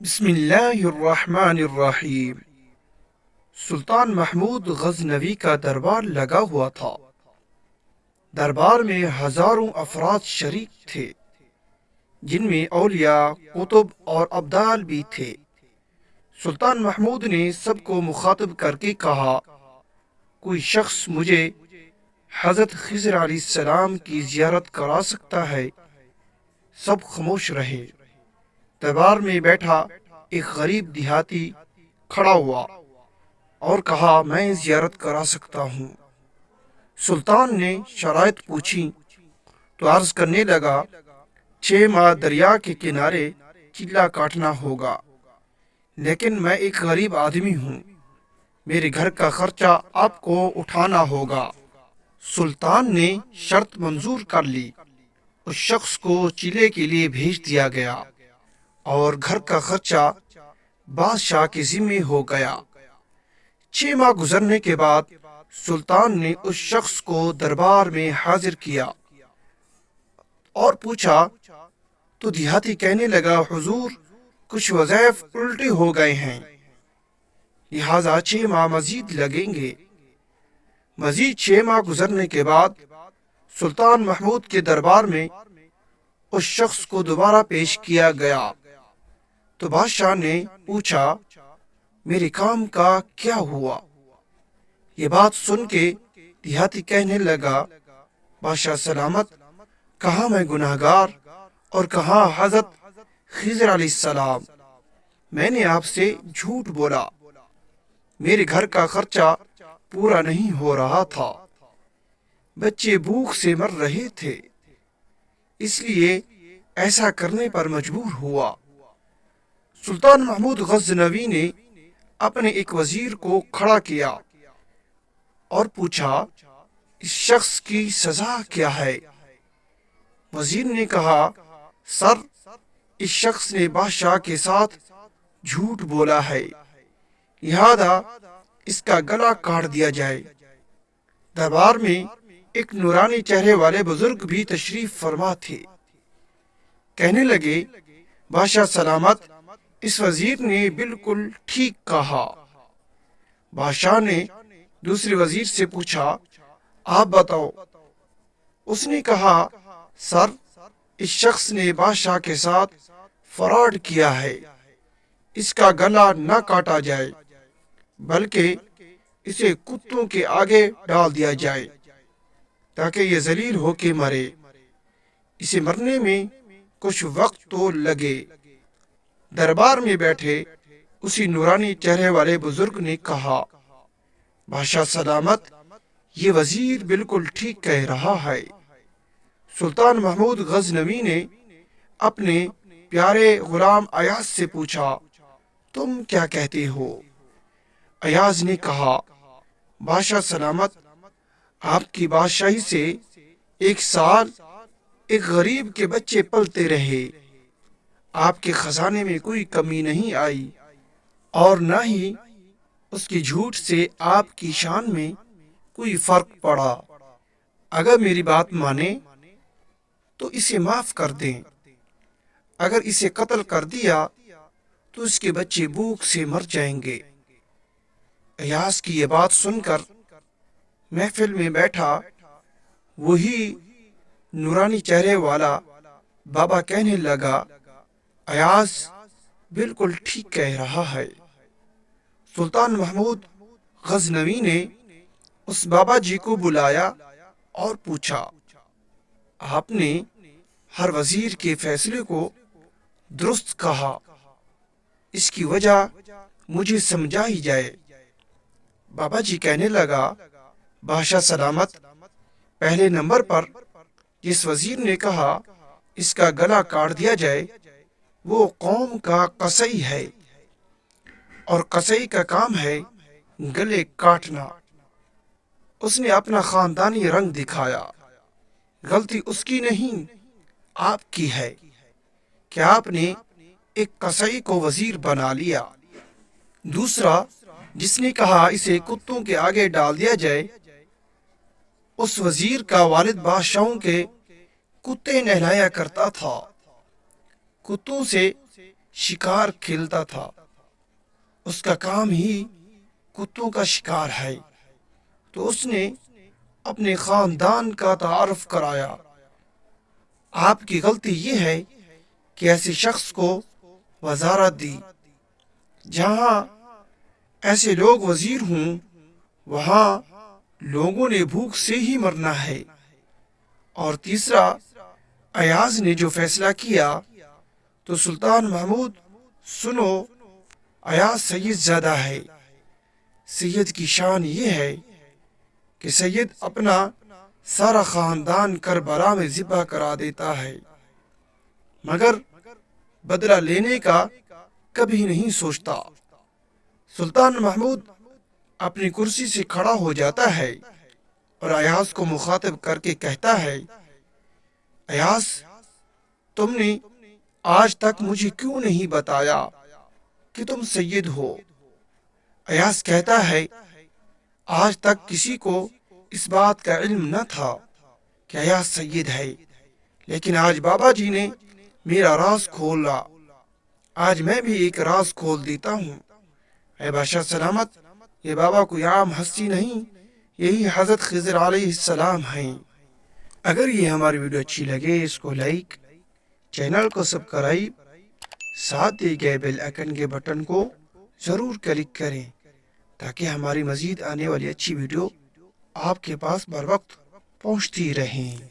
بسم اللہ الرحمن الرحیم۔ سلطان محمود غزنوی کا دربار لگا ہوا تھا۔ دربار میں ہزاروں افراد شریک تھے، جن میں اولیاء، قطب اور ابدال بھی تھے۔ سلطان محمود نے سب کو مخاطب کر کے کہا، کوئی شخص مجھے حضرت خضر علیہ السلام کی زیارت کرا سکتا ہے؟ سب خاموش رہے۔ دربار میں بیٹھا ایک غریب دیہاتی کھڑا ہوا اور کہا، میں زیارت کرا سکتا ہوں۔ سلطان نے شرائط پوچھی تو عرض کرنے لگا، 6 ماہ دریا کے کنارے چلہ کاٹنا ہوگا، لیکن میں ایک غریب آدمی ہوں، میرے گھر کا خرچہ آپ کو اٹھانا ہوگا۔ سلطان نے شرط منظور کر لی۔ اس شخص کو چلے کے لیے بھیج دیا گیا اور گھر کا خرچہ بادشاہ کے ذمہ ہو گیا۔ 6 ماہ گزرنے کے بعد سلطان نے اس شخص کو دربار میں حاضر کیا اور پوچھا تو دیہاتی کہنے لگا، حضور کچھ وظائف الٹے ہو گئے ہیں، لہٰذا 6 ماہ مزید لگیں گے۔ مزید 6 ماہ گزرنے کے بعد سلطان محمود کے دربار میں اس شخص کو دوبارہ پیش کیا گیا تو بادشاہ نے پوچھا، میرے کام کا کیا ہوا؟ یہ بات سن کے دیہاتی کہنے لگا، بادشاہ سلامت، کہاں میں گناہگار اور کہاں حضرت خضر علیہ السلام، میں نے آپ سے جھوٹ بولا، میرے گھر کا خرچہ پورا نہیں ہو رہا تھا، بچے بھوک سے مر رہے تھے، اس لیے ایسا کرنے پر مجبور ہوا۔ سلطان محمود غزنوی نے اپنے ایک وزیر کو کھڑا کیا اور پوچھا، اس شخص کی سزا کیا ہے؟ وزیر نے کہا، سر، اس شخص نے بادشاہ کے ساتھ جھوٹ بولا ہے، لہذا اس کا گلا کاٹ دیا جائے۔ دربار میں ایک نورانی چہرے والے بزرگ بھی تشریف فرما تھے۔ کہنے لگے، بادشاہ سلامت، اس وزیر نے بالکل ٹھیک کہا۔ بادشاہ نے دوسرے وزیر سے پوچھا، آپ بتاؤ۔ اس نے کہا، سر، اس شخص نے بادشاہ کے ساتھ فراڈ کیا ہے، اس کا گلا نہ کاٹا جائے بلکہ اسے کتوں کے آگے ڈال دیا جائے تاکہ یہ ذلیل ہو کے مرے، اسے مرنے میں کچھ وقت تو لگے۔ دربار میں بیٹھے اسی نورانی چہرے والے بزرگ نے کہا، بادشاہ سلامت، یہ وزیر بالکل ٹھیک کہہ رہا ہے۔ سلطان محمود غزنوی نے اپنے پیارے غلام ایاز سے پوچھا، تم کیا کہتے ہو؟ ایاز نے کہا، بادشاہ سلامت، آپ کی بادشاہی سے 1 سال ایک غریب کے بچے پلتے رہے، آپ کے خزانے میں کوئی کمی نہیں آئی اور نہ ہی اس کے جھوٹ سے آپ کی شان میں کوئی فرق پڑا۔ اگر میری بات مانیں تو اسے معاف کر دیں، اگر اسے قتل کر دیا تو اس کے بچے بھوک سے مر جائیں گے۔ ایاز کی یہ بات سن کر محفل میں بیٹھا وہی نورانی چہرے والا بابا کہنے لگا، ایاز بالکل ٹھیک کہہ رہا ہے۔ سلطان محمود غزنوی نے اس بابا جی کو بلایا اور پوچھا، آپ نے ہر وزیر کے فیصلے کو درست کہا، اس کی وجہ مجھے سمجھائی جائے۔ بابا جی کہنے لگا، بادشاہ سلامت، پہلے نمبر پر جس وزیر نے کہا اس کا گلا کاٹ دیا جائے وہ قوم کا قصئی ہے، اور قصئی کا کام ہے گلے کاٹنا۔ اس نے اپنا خاندانی رنگ دکھایا، غلطی اس کی نہیں آپ کی ہے کہ آپ نے ایک قصئی کو وزیر بنا لیا۔ دوسرا جس نے کہا اسے کتوں کے آگے ڈال دیا جائے، اس وزیر کا والد بادشاہوں کے کتے نہلایا کرتا تھا، کتوں سے شکار کھیلتا تھا، اس کا کام ہی کتوں کا شکار ہے، تو اس نے اپنے خاندان کا تعارف کرایا۔ آپ کی غلطی یہ ہے کہ ایسے شخص کو وزارت دی۔ جہاں ایسے لوگ وزیر ہوں وہاں لوگوں نے بھوک سے ہی مرنا ہے۔ اور تیسرا، ایاز نے جو فیصلہ کیا تو سلطان محمود سنو، ایاز سید زادہ ہے۔ سید کی شان یہ ہے کہ سید اپنا سارا خاندان کربلا میں ذبح کرا دیتا ہے، مگر بدلہ لینے کا کبھی نہیں سوچتا۔ سلطان محمود اپنی کرسی سے کھڑا ہو جاتا ہے اور ایاز کو مخاطب کر کے کہتا ہے، ایاز، تم نے آج تک مجھے کیوں نہیں بتایا کہ تم سید ہو؟ ایاز کہتا ہے، آج تک کسی کو اس بات کا علم نہ تھا کہ ایاز سید ہے، لیکن آج بابا جی نے میرا راز کھولا۔ آج میں بھی ایک راز کھول دیتا ہوں۔ اے بادشاہ سلامت، یہ بابا کوئی عام ہستی نہیں، یہی حضرت خضر علیہ السلام ہیں۔ اگر یہ ہماری ویڈیو اچھی لگے اس کو لائک، چینل کو سبسکرائب، ساتھ دیے گئے بیل آئیکن کے بٹن کو ضرور کلک کریں تاکہ ہماری مزید آنے والی اچھی ویڈیو آپ کے پاس بر وقت پہنچتی رہیں۔